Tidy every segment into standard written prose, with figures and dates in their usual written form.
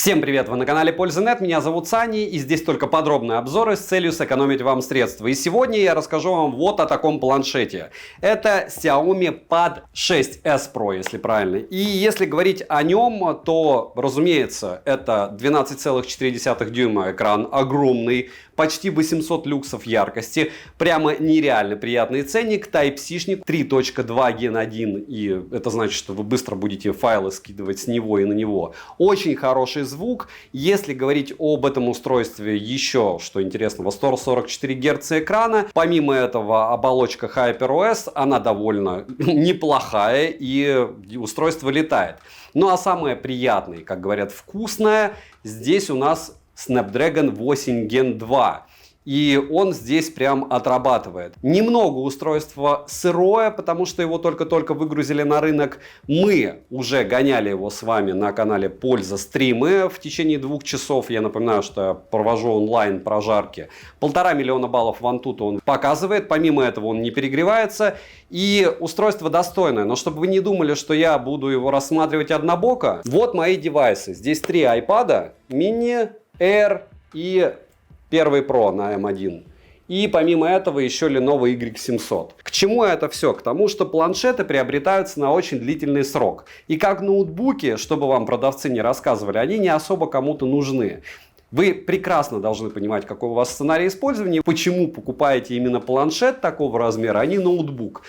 Всем привет! Вы на канале Польза.нет, меня зовут Сани, и здесь только подробные обзоры с целью сэкономить вам средства. И сегодня я расскажу вам вот о таком планшете. Это Xiaomi Pad 6s Pro, если правильно. И если говорить о нем, то, разумеется, это 12,4 дюйма экран, огромный, почти 800 люксов яркости, прямо нереально приятный ценник, Type-C-шник 3.2 Gen 1, и это значит, что вы быстро будете файлы скидывать с него и на него. Очень хороший звук. Если говорить об этом устройстве еще, что интересного, 144 Гц экрана. Помимо этого, оболочка HyperOS, она довольно неплохая, и устройство летает. Ну а самое приятное, как говорят, вкусное, здесь у нас Snapdragon 8 Gen 2. И он здесь прям отрабатывает. Немного устройство сырое, потому что его только-только выгрузили на рынок. Мы уже гоняли его с вами на канале Польза стримы в течение 2 часов. Я напоминаю, что я провожу онлайн прожарки. 1,5 миллиона баллов в Antutu он показывает. Помимо этого он не перегревается. И устройство достойное. Но чтобы вы не думали, что я буду его рассматривать однобоко, вот мои девайсы. Здесь 3 iPad, Mini, Air и первый Pro на M1. И помимо этого еще Lenovo Y700. К чему это все? К тому, что планшеты приобретаются на очень длительный срок. И как ноутбуки, чтобы вам продавцы не рассказывали, они не особо кому-то нужны. Вы прекрасно должны понимать, какой у вас сценарий использования, почему покупаете именно планшет такого размера, а не ноутбук.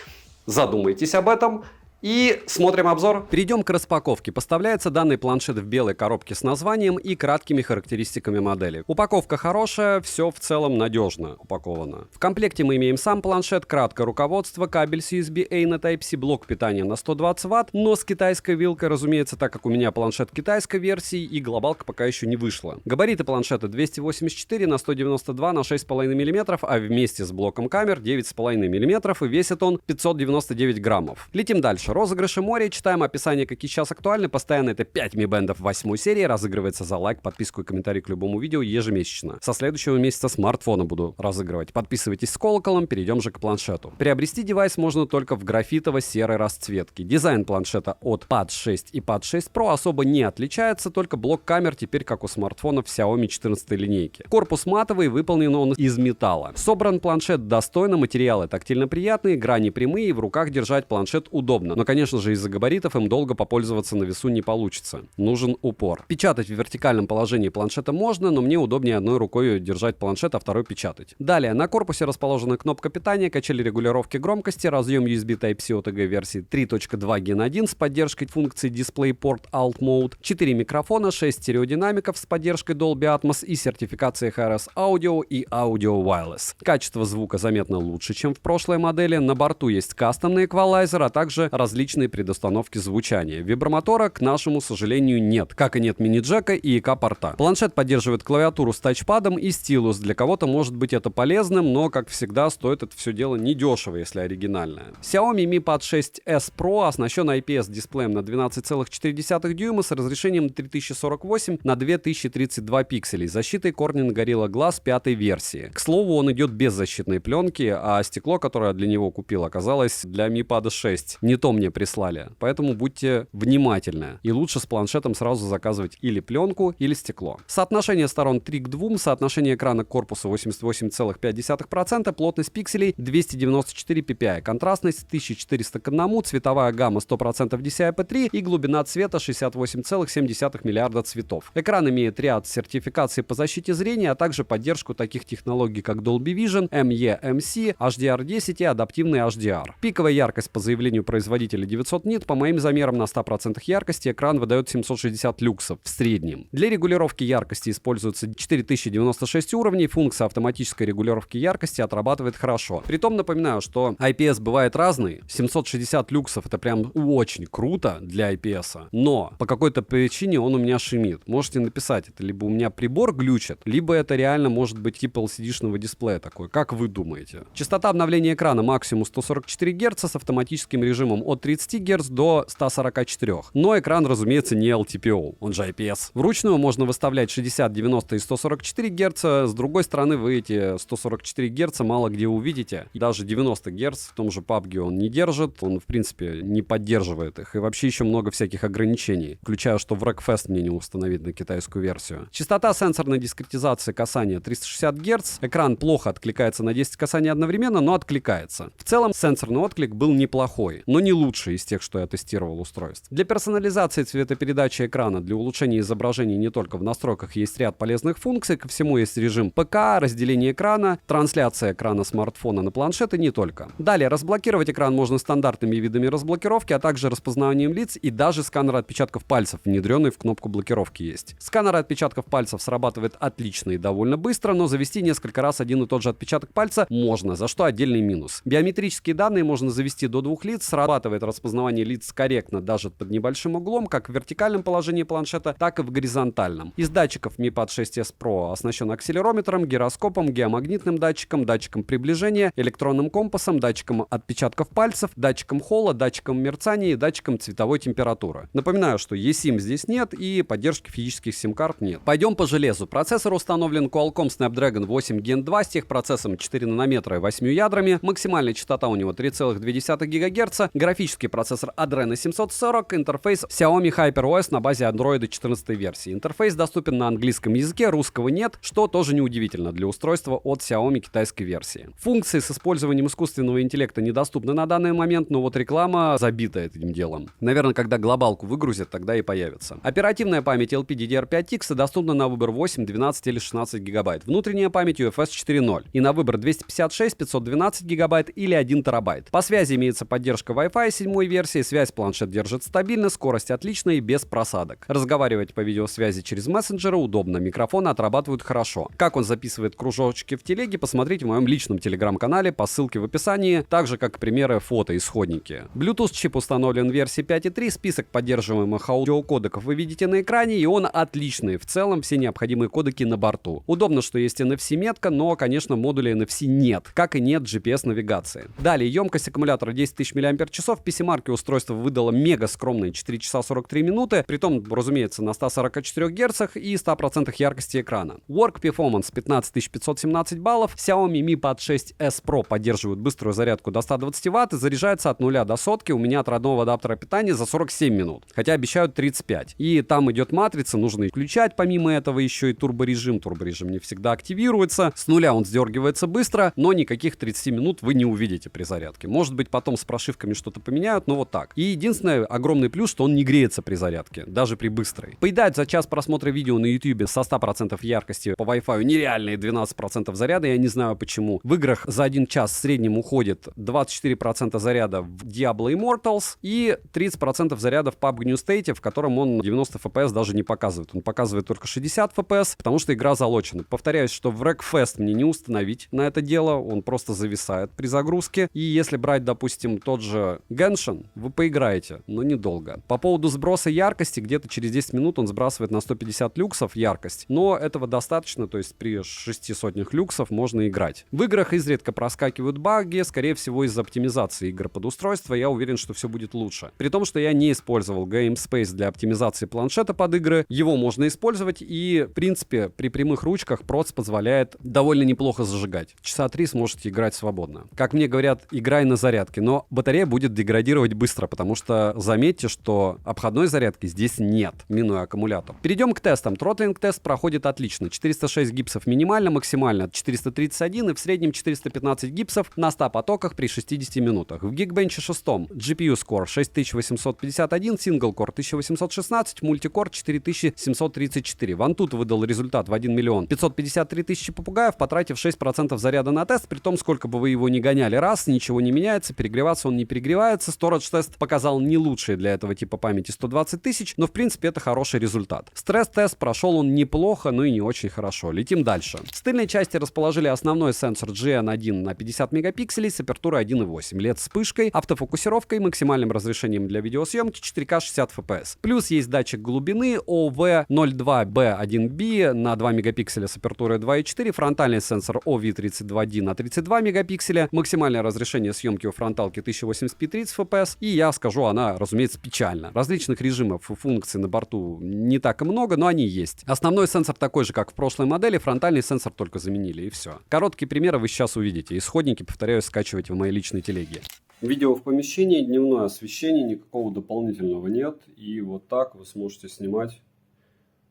Задумайтесь об этом. И смотрим обзор. Перейдем к распаковке. Поставляется данный планшет в белой коробке с названием и краткими характеристиками модели. Упаковка хорошая, все в целом надежно упаковано. В комплекте мы имеем сам планшет, краткое руководство, кабель с USB-A на Type-C, блок питания на 120 Вт, но с китайской вилкой, разумеется, так как у меня планшет китайской версии и глобалка пока еще не вышла. Габариты планшета 284 на 192 на 6,5 мм, а вместе с блоком камер 9,5 мм, и весит он 599 граммов. Летим дальше. Розыгрыши море. Читаем описание, какие сейчас актуальны. Постоянно это 5 Mi Band 8 серии. Разыгрывается за лайк, подписку и комментарий к любому видео ежемесячно. Со следующего месяца смартфона буду разыгрывать. Подписывайтесь с колоколом. Перейдем же к планшету. Приобрести девайс можно только в графитово-серой расцветке. Дизайн планшета от Pad 6 и Pad 6 Pro особо не отличается, только блок камер теперь как у смартфонов Xiaomi 14 линейки. Корпус матовый, выполнен он из металла. Собран планшет достойно, материалы тактильно приятные, грани прямые, и в руках держать планшет удобно. Но, конечно же, из-за габаритов им долго попользоваться на весу не получится. Нужен упор. Печатать в вертикальном положении планшета можно, но мне удобнее одной рукой держать планшет, а второй печатать. Далее, на корпусе расположена кнопка питания, качели регулировки громкости, разъем USB Type-C OTG версии 3.2 Gen 1 с поддержкой функции DisplayPort Alt Mode, 4 микрофона, 6 стереодинамиков с поддержкой Dolby Atmos и сертификацией HRS Audio и Audio Wireless. Качество звука заметно лучше, чем в прошлой модели. На борту есть кастомный эквалайзер, а также различные предустановки звучания. Вибромотора, к нашему сожалению, нет. Как и нет мини-джека и ИК-порта. Планшет поддерживает клавиатуру с тачпадом и стилус. Для кого-то может быть это полезным, но, как всегда, стоит это все дело недешево, если оригинальное. Xiaomi Mi Pad 6s Pro оснащен IPS-дисплеем на 12,4 дюйма с разрешением 3048 на 2032 пикселей, защитой Corning Gorilla Glass 5 версии. К слову, он идет без защитной пленки, а стекло, которое я для него купил, оказалось для Mi Pad 6. Не то мне прислали, поэтому будьте внимательны. И лучше с планшетом сразу заказывать или пленку, или стекло. Соотношение сторон 3 к 2, соотношение экрана к корпусу 88,5%, плотность пикселей 294 ppi, контрастность 1400 к 1, цветовая гамма 100% DCI-P3 и глубина цвета 68,7 миллиарда цветов. Экран имеет ряд сертификаций по защите зрения, а также поддержку таких технологий, как Dolby Vision, MEMC, HDR10 и адаптивный HDR. Пиковая яркость по заявлению производителя 900 нит, по моим замерам на 100% яркости экран выдает 760 люксов в среднем. Для регулировки яркости используется 4096 уровней, функция автоматической регулировки яркости отрабатывает хорошо. Притом напоминаю, что IPS бывает разный, 760 люксов это прям очень круто для IPS, но по какой-то причине он у меня шумит. Можете написать, это либо у меня прибор глючит, либо это реально может быть типа LCD-шного дисплея такой, как вы думаете? Частота обновления экрана максимум 144 Гц с автоматическим режимом от 30 Гц до 144. Но экран, разумеется, не LTPO, он же IPS. Вручную можно выставлять 60, 90 и 144 Гц. С другой стороны, вы эти 144 Гц мало где увидите. Даже 90 Гц в том же PUBG он не держит, он, в принципе, не поддерживает их. И вообще еще много всяких ограничений, включая, что в Wreckfest мне не установить на китайскую версию. Частота сенсорной дискретизации касания 360 Гц. Экран плохо откликается на 10 касаний одновременно, но откликается. В целом, сенсорный отклик был неплохой, но не лучший из тех, что я тестировал устройств. Для персонализации цветопередачи экрана, для улучшения изображений не только в настройках есть ряд полезных функций, ко всему есть режим ПК, разделение экрана, трансляция экрана смартфона на планшет и не только. Далее, разблокировать экран можно стандартными видами разблокировки, а также распознаванием лиц и даже сканер отпечатков пальцев, внедренный в кнопку блокировки есть. Сканер отпечатков пальцев срабатывает отлично и довольно быстро, но завести несколько раз один и тот же отпечаток пальца можно, за что отдельный минус. Биометрические данные можно завести до 2 лиц, срабатывает распознавание лиц корректно даже под небольшим углом, как в вертикальном положении планшета, так и в горизонтальном. Из датчиков Mi Pad 6s Pro оснащен акселерометром, гироскопом, геомагнитным датчиком, датчиком приближения, электронным компасом, датчиком отпечатков пальцев, датчиком холла, датчиком мерцания и датчиком цветовой температуры. Напоминаю, что eSIM здесь нет и поддержки физических сим-карт нет. Пойдем по железу. Процессор установлен Qualcomm Snapdragon 8 Gen 2 с техпроцессом 4 нанометра и 8 ядрами. Максимальная частота у него 3,2 ГГц. Графический процессор Adreno 740. Интерфейс Xiaomi HyperOS на базе Android 14 версии. Интерфейс доступен на английском языке, русского нет, что тоже неудивительно для устройства от Xiaomi китайской версии. Функции с использованием искусственного интеллекта недоступны на данный момент, но вот реклама забита этим делом. Наверное, когда глобалку выгрузят, тогда и появится. Оперативная память LPDDR5X доступна на выбор 8, 12 или 16 гигабайт. Внутренняя память UFS 4.0 и на выбор 256, 512 гигабайт или 1 терабайт. По связи имеется поддержка Wi-Fi 7 версии, связь планшет держит стабильно, скорость отличная и без просадок. Разговаривать по видеосвязи через мессенджеры удобно, микрофоны отрабатывают хорошо. Как он записывает кружочки в телеге, посмотрите в моем личном телеграм-канале по ссылке в описании, так же как примеры фото-исходники. Bluetooth чип установлен в версии 5.3, список поддерживаемых аудиокодеков вы видите на экране, и он отличный. В целом все необходимые кодеки на борту. Удобно, что есть NFC-метка, но, конечно, модуля NFC нет, как и нет GPS-навигации. Далее, емкость аккумулятора 10 тысяч мАч, PC-марки устройство выдало мега скромные 4 часа 43 минуты, притом, разумеется, на 144 Гц и 100% яркости экрана. Work Performance 15517 баллов, Xiaomi Mi Pad 6s Pro поддерживает быструю зарядку до 120 Вт и заряжается от 0 до сотки у меня от родного адаптера питания за 47 минут, хотя обещают 35. И там идет матрица, нужно включать помимо этого еще и турборежим. Турборежим не всегда активируется, с нуля он сдергивается быстро, но никаких 30 минут вы не увидите при зарядке. Может быть, потом с прошивками что-то поменяют, но вот так. И единственный огромный плюс, что он не греется при зарядке, даже при быстрой. Поедает за час просмотра видео на YouTube со 100% яркости по Wi-Fi нереальные 12% заряда, я не знаю почему. В играх за 1 час в среднем уходит 24% заряда в Diablo Immortals и 30% заряда в PUBG New State, в котором он 90 FPS даже не показывает. Он показывает только 60 FPS, потому что игра залочена. Повторяюсь, что в Wreckfest мне не установить на это дело, он просто зависает при загрузке. И если брать, допустим, тот же Genshin, вы поиграете, но недолго. По поводу сброса яркости, где-то через 10 минут он сбрасывает на 150 люксов яркость, но этого достаточно, то есть при 600 люксов можно играть. В играх изредка проскакивают баги, скорее всего из-за оптимизации игр под устройство, я уверен, что все будет лучше. При том, что я не использовал GameSpace для оптимизации планшета под игры, его можно использовать и, в принципе, при прямых ручках проц позволяет довольно неплохо зажигать. Часа 3 сможете играть свободно. Как мне говорят, играй на зарядке, но батарея будет деградировать быстро, потому что заметьте, что обходной зарядки здесь нет, минуя аккумулятор. Перейдем к тестам. Тротлинг-тест проходит отлично. 406 гипсов минимально, максимально 431 и в среднем 415 гипсов на 100 потоках при 60 минутах. В Geekbench 6 GPU Score 6851, Single Core 1816, Multicore 4734. Вантут выдал результат в 1 миллион 553 тысячи попугаев, потратив 6% заряда на тест, при том, сколько бы вы его ни гоняли раз, ничего не меняется, перегреваться он не перегревается. Storage тест показал не лучшие для этого типа памяти 120 тысяч, но в принципе это хороший результат. Стресс-тест прошел он неплохо, но и не очень хорошо. Летим дальше. В тыльной части расположили основной сенсор GN1 на 50 мегапикселей с апертурой 1.8, LED вспышкой, автофокусировкой, максимальным разрешением для видеосъемки 4К 60 FPS. Плюс есть датчик глубины OV02B1B на 2 мегапикселя с апертурой 2.4, фронтальный сенсор OV32D на 32 мегапикселя, максимальное разрешение съемки у фронталки 1080p 30 FPS, и я скажу, она, разумеется, печальна. Различных режимов и функций на борту не так и много, но они есть. Основной сенсор такой же, как в прошлой модели, фронтальный сенсор только заменили, и все. Короткие примеры вы сейчас увидите. Исходники, повторяю, скачивайте в моей личной телеге. Видео в помещении, дневное освещение, никакого дополнительного нет. И вот так вы сможете снимать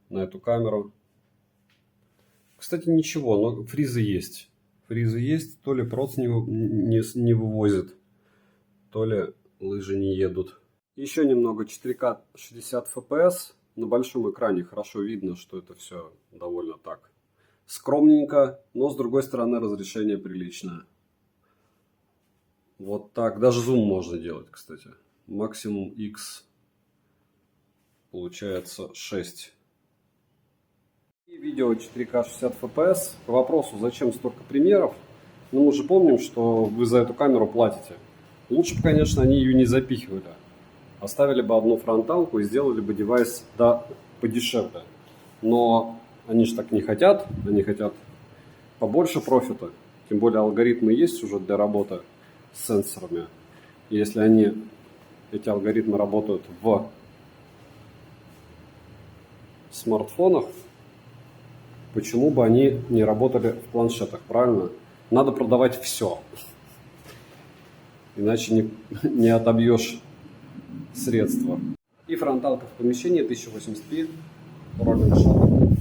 на эту камеру. Кстати, ничего, но фризы есть. Фризы есть, то ли проц не вывозит, то ли лыжи не едут. Еще немного 4К 60 FPS. На большом экране хорошо видно, что это все довольно так скромненько, но с другой стороны разрешение приличное. Вот так. Даже зум можно делать, кстати. Максимум X получается 6. И видео 4К 60 FPS. К вопросу, зачем столько примеров. Ну, мы же помним, что вы за эту камеру платите. Лучше бы, конечно, они ее не запихивали. Оставили бы одну фронталку и сделали бы девайс подешевле. Но они же так не хотят. Они хотят побольше профита. Тем более алгоритмы есть уже для работы с сенсорами. И если эти алгоритмы работают в смартфонах, почему бы они не работали в планшетах, правильно? Надо продавать все. Иначе не отобьешь средства. И фронталка в помещении 1080p, rolling shutter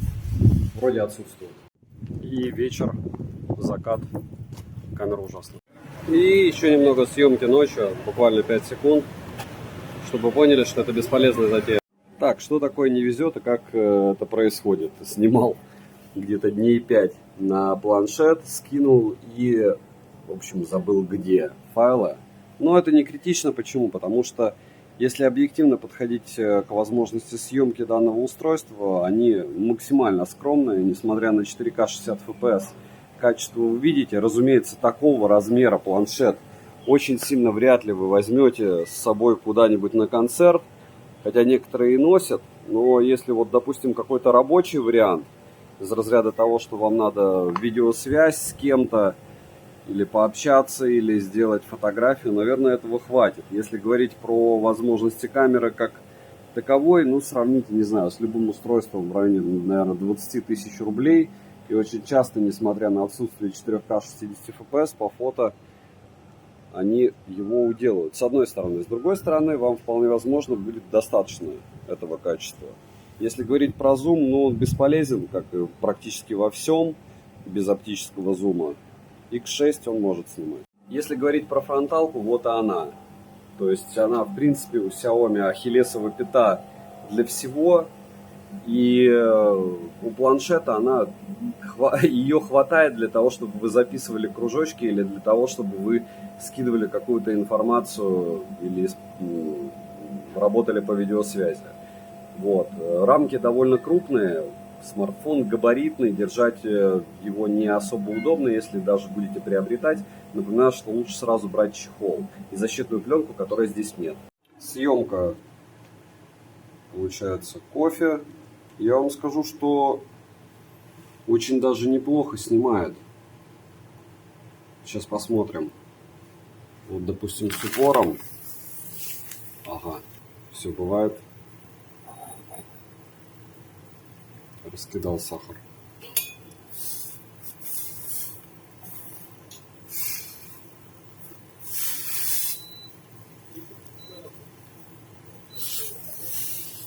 вроде отсутствует. И вечер, закат, камера ужасная. И еще немного съемки ночью, буквально 5 секунд, чтобы вы поняли, что это бесполезная затея. Так, что такое не везет и как это происходит? Снимал где-то дней 5 на планшет, скинул и, в общем, забыл где файлы. Но это не критично. Почему? Потому что если объективно подходить к возможности съемки данного устройства, они максимально скромные, несмотря на 4К 60 FPS. Качество вы видите, разумеется, такого размера планшет очень сильно вряд ли вы возьмете с собой куда-нибудь на концерт, хотя некоторые и носят, но если вот, допустим, какой-то рабочий вариант, из разряда того, что вам надо видеосвязь с кем-то, или пообщаться, или сделать фотографию, наверное, этого хватит. Если говорить про возможности камеры как таковой, ну, сравните, не знаю, с любым устройством в районе, наверное, 20 тысяч рублей. И очень часто, несмотря на отсутствие 4К 60 FPS, по фото они его уделывают. С одной стороны. С другой стороны, вам вполне возможно будет достаточно этого качества. Если говорить про зум, ну, он бесполезен, как и практически во всем, без оптического зума. X6 он может снимать. Если говорить про фронталку, вот и она. То есть она, в принципе, у Xiaomi ахиллесова пята для всего. И у планшета ее хватает для того, чтобы вы записывали кружочки, или для того, чтобы вы скидывали какую-то информацию или работали по видеосвязи. Вот. Рамки довольно крупные, смартфон габаритный, держать его не особо удобно, если даже будете приобретать. Напоминаю, что лучше сразу брать чехол и защитную пленку, которой здесь нет. Съемка получается кофе. Я вам скажу, что очень даже неплохо снимает. Сейчас посмотрим. Вот, допустим, с упором. Ага, все бывает. Раскидал сахар.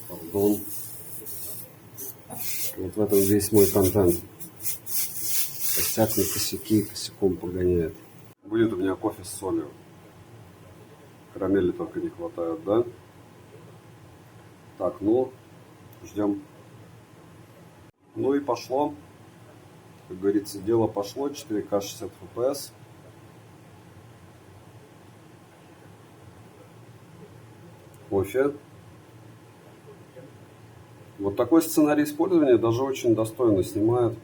Пардон. Вот в этом весь мой контент. Косяк на косяки, косяком погоняет. Будет у меня кофе с солью. Карамели только не хватает, да? Так, ну, ждем. Ну и пошло. Как говорится, дело пошло. 4К 60 FPS. Кофе. Вот такой сценарий использования даже очень достойно снимает.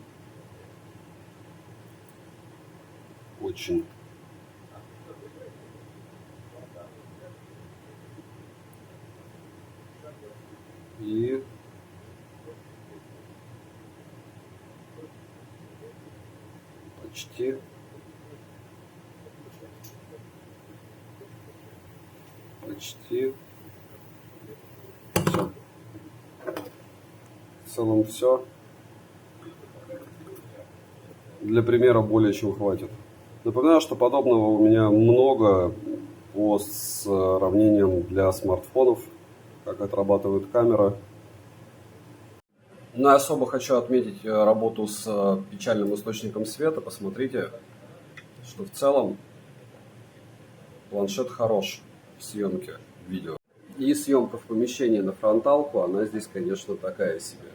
Очень. И почти. почти. Все. В целом все. Для примера более чем хватит. Напоминаю, что подобного у меня много по сравнениям для смартфонов, как отрабатывает камера. Но я особо хочу отметить работу с печальным источником света. Посмотрите, что в целом планшет хорош в съемке видео. И съемка в помещении на фронталку, она здесь, конечно, такая себе.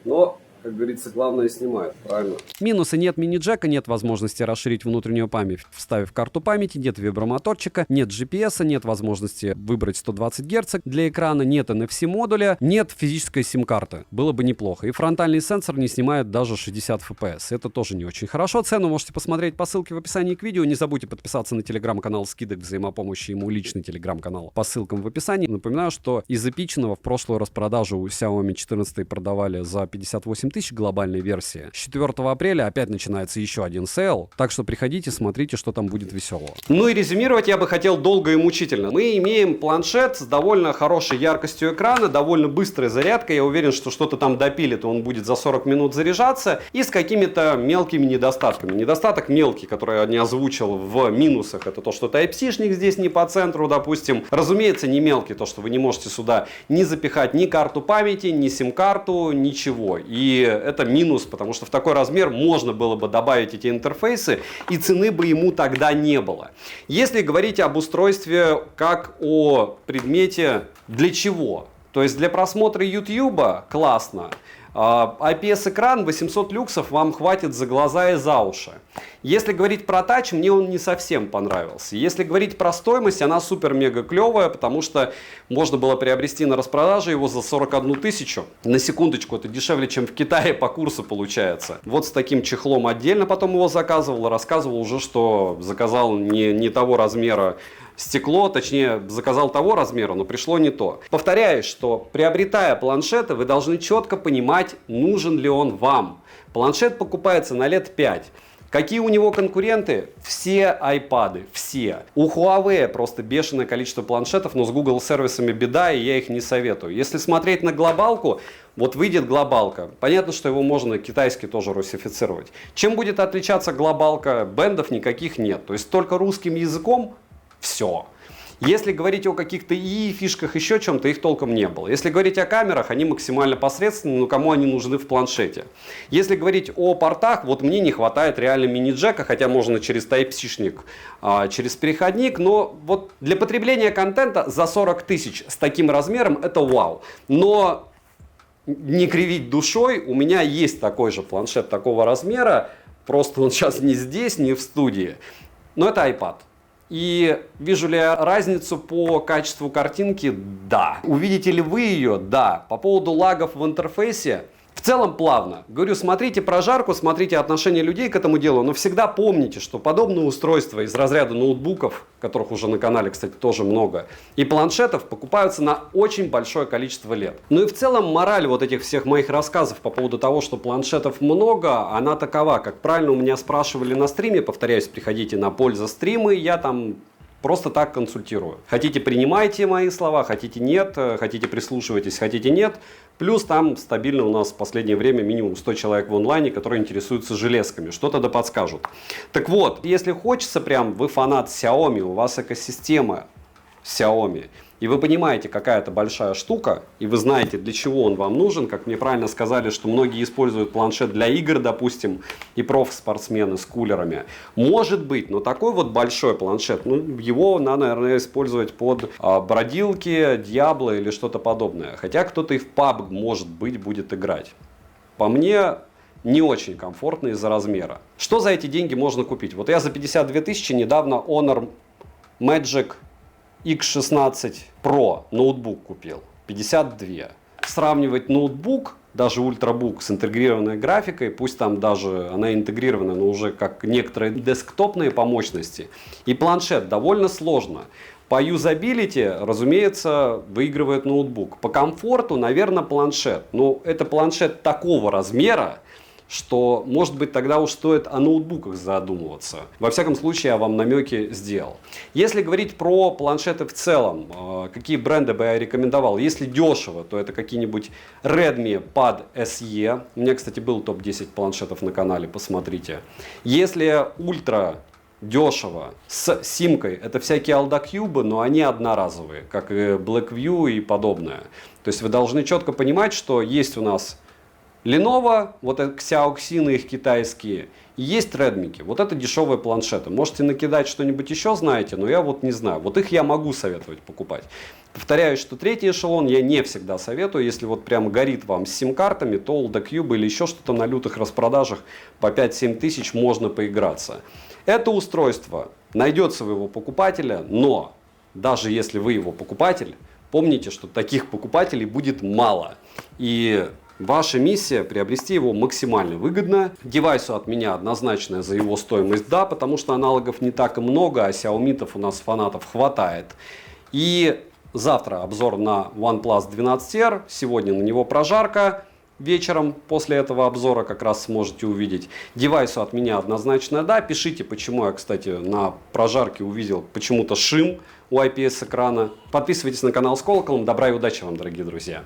Но, как говорится, главное снимает, правильно? Минусы: нет мини-джека, нет возможности расширить внутреннюю память, вставив карту памяти, нет вибромоторчика, нет GPS, нет возможности выбрать 120 Гц для экрана, нет NFC-модуля, нет физической сим-карты. Было бы неплохо. И фронтальный сенсор не снимает даже 60 FPS. Это тоже не очень хорошо. Цену можете посмотреть по ссылке в описании к видео. Не забудьте подписаться на телеграм-канал скидок взаимопомощи, ему личный телеграм-канал по ссылкам в описании. Напоминаю, что из эпичного в прошлую распродажу у Xiaomi 14 продавали за 58 тысяч глобальной версии. С 4 апреля опять начинается еще один сейл, так что приходите, смотрите, что там будет веселого. Ну и резюмировать я бы хотел долго и мучительно. Мы имеем планшет с довольно хорошей яркостью экрана, довольно быстрой зарядкой. Я уверен, что что-то там допилит, он будет за 40 минут заряжаться, и с какими-то мелкими недостатками. Недостаток мелкий, который я не озвучил в минусах, это то, что Type-C-шник здесь не по центру, допустим. Разумеется, не мелкий, то, что вы не можете сюда ни запихать ни карту памяти, ни сим-карту, ничего. И это минус, потому что в такой размер можно было бы добавить эти интерфейсы, и цены бы ему тогда не было. Если говорить об устройстве как о предмете для чего, то есть для просмотра YouTube классно. IPS-экран 800 люксов вам хватит за глаза и за уши. Если говорить про тач, мне он не совсем понравился. Если говорить про стоимость, она супер-мега клевая, потому что можно было приобрести на распродаже его за 41 тысячу. На секундочку, это дешевле, чем в Китае по курсу получается. Вот с таким чехлом отдельно потом его заказывал. Рассказывал уже, что заказал не того размера стекло, точнее, заказал того размера, но пришло не то. Повторяю, что приобретая планшеты, вы должны четко понимать, нужен ли он вам. Планшет покупается на лет 5. Какие у него конкуренты? Все iPad, все. У Huawei просто бешеное количество планшетов, но с Google сервисами беда, и я их не советую. Если смотреть на глобалку, вот выйдет глобалка. Понятно, что его можно китайски тоже русифицировать. Чем будет отличаться глобалка? Бендов никаких нет. То есть только русским языком все. Если говорить о каких-то фишках, еще чем-то, их толком не было. Если говорить о камерах, они максимально посредственны, но кому они нужны в планшете. Если говорить о портах, вот мне не хватает реально мини-джека, хотя можно через Type-C-шник, через переходник, но вот для потребления контента за 40 тысяч с таким размером это вау. Но не кривить душой, у меня есть такой же планшет такого размера, просто он сейчас не здесь, не в студии, но это iPad. И вижу ли я разницу по качеству картинки? Да. Увидите ли вы ее? Да. По поводу лагов в интерфейсе? В целом плавно. Говорю, смотрите прожарку, смотрите отношение людей к этому делу, но всегда помните, что подобные устройства из разряда ноутбуков, которых уже на канале, кстати, тоже много, и планшетов покупаются на очень большое количество лет. Ну и в целом мораль вот этих всех моих рассказов по поводу того, что планшетов много, она такова. Как правильно у меня спрашивали на стриме, повторяюсь, приходите на пользу стримы, я там просто так консультирую. Хотите, принимайте мои слова, хотите нет, хотите прислушивайтесь, хотите нет. Плюс там стабильно у нас в последнее время минимум 100 человек в онлайне, которые интересуются железками, что-то да подскажут. Так вот, если хочется прям, вы фанат Xiaomi, у вас экосистема Xiaomi, и вы понимаете, какая это большая штука, и вы знаете, для чего он вам нужен, как мне правильно сказали, что многие используют планшет для игр, допустим, и профспортсмены с кулерами. Может быть, но такой вот большой планшет, ну, его надо, наверное, использовать под бродилки, Диабло или что-то подобное. Хотя кто-то и в PUBG, может быть, будет играть. По мне, не очень комфортно из-за размера. Что за эти деньги можно купить? Вот я за 52 тысячи недавно Honor Magic X16 Pro ноутбук купил. 52. Сравнивать ноутбук, даже ультрабук с интегрированной графикой, пусть там даже она интегрирована, но уже как некоторые десктопные по мощности, и планшет довольно сложно. По юзабилити, разумеется, выигрывает ноутбук. По комфорту, наверное, планшет. Но это планшет такого размера, что, может быть, тогда уж стоит о ноутбуках задумываться. Во всяком случае, я вам намеки сделал. Если говорить про планшеты в целом, какие бренды бы я рекомендовал? Если дешево, то это какие-нибудь Redmi Pad SE. У меня, кстати, был топ-10 планшетов на канале, посмотрите. Если ультра дешево, с симкой, это всякие Aldacube, но они одноразовые, как и Blackview и подобное. То есть вы должны четко понимать, что есть у нас Lenovo, вот это Xiaoxin их китайские, и есть Redmi. Вот это дешевые планшеты. Можете накидать что-нибудь еще, знаете, но я вот не знаю. Вот их я могу советовать покупать. Повторяю, что третий эшелон я не всегда советую. Если вот прям горит вам с сим-картами, то Aldacube или еще что-то на лютых распродажах по 5-7 тысяч можно поиграться. Это устройство, найдется у его покупателя, но даже если вы его покупатель, помните, что таких покупателей будет мало. И ваша миссия приобрести его максимально выгодно. Девайсу от меня однозначная за его стоимость, да, потому что аналогов не так и много, а Xiaomi у нас фанатов хватает. И завтра обзор на OnePlus 12R, сегодня на него прожарка. Вечером после этого обзора как раз сможете увидеть. Девайсу от меня однозначно да. Пишите, почему я, кстати, на прожарке увидел почему-то шим у IPS экрана. Подписывайтесь на канал с колоколом. Добра и удачи вам, дорогие друзья.